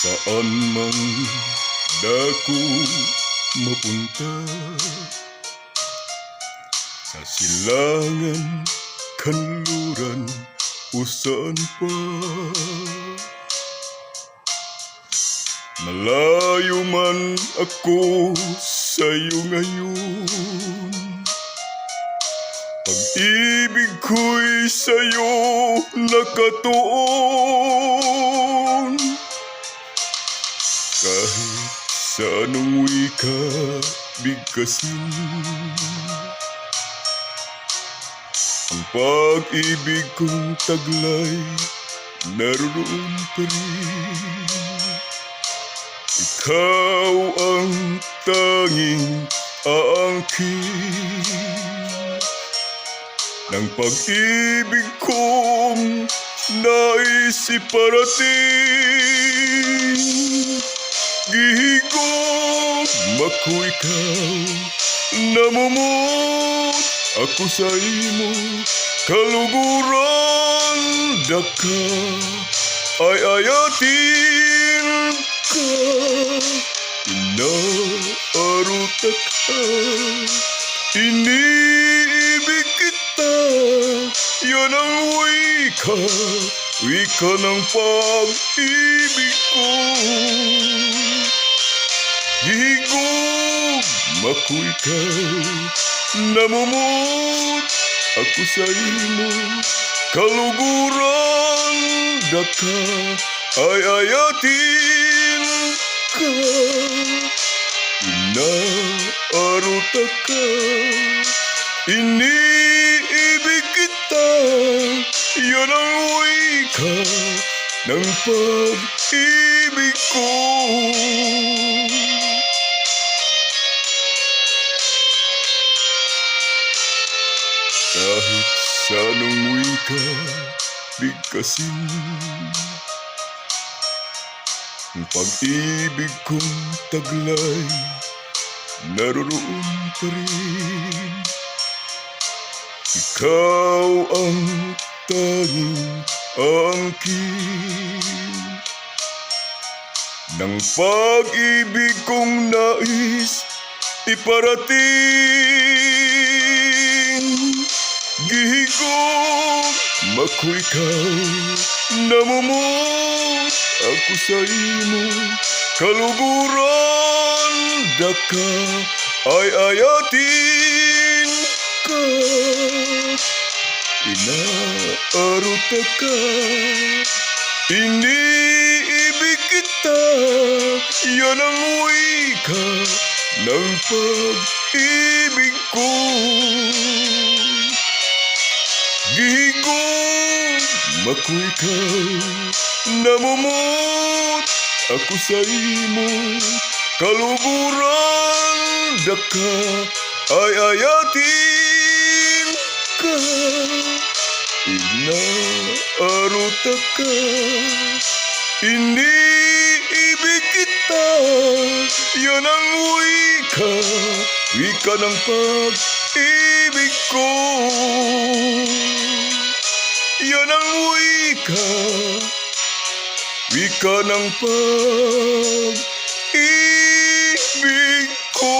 Saan man dako mapunta, sa silangan, kanluran, usan pa. Malayo man ako sa'yo ngayon, pag-ibig ko'y sa'yo nakatuon. Kahit sa anong wika bigkasin, ang pag-ibig kong taglay naroon pa rin. Ikaw ang tanging aangkin ng pag-ibig kong nais iparating. Gihigog ako ikaw, namumot ako sa imo, kaluguran daka ay ayatin ka. Inaarutak ka, iniibig kita, yan ang wika ng pag-ibig ko. Higog ako ikaw, namumot ako sa imo, kaluguran daka ay ayatin ka. Inaarutak ka, iniibig kita, yan ang wika ng pag-ibig ko. Kahit sa anong wika bigkasin, ang pag-ibig kong taglay naroon pa rin. Ikaw ang tanging angkin ng pag-ibig kong nais iparating. Gihigog ako ikaw, namumot ako sa imo, kaluguran daka ay ayatin ka. Inaarutak ka, iniibig kita, yan ang wika ng pag-ibig ko. Gihigog ako ikaw, namumot ako sa imo, kaluguran daka ay ayatin ka. Inaarutak ka, iniibig kita, yan ang wika ng pag-ibig ko. Yan ang wika ng pag-ibig ko.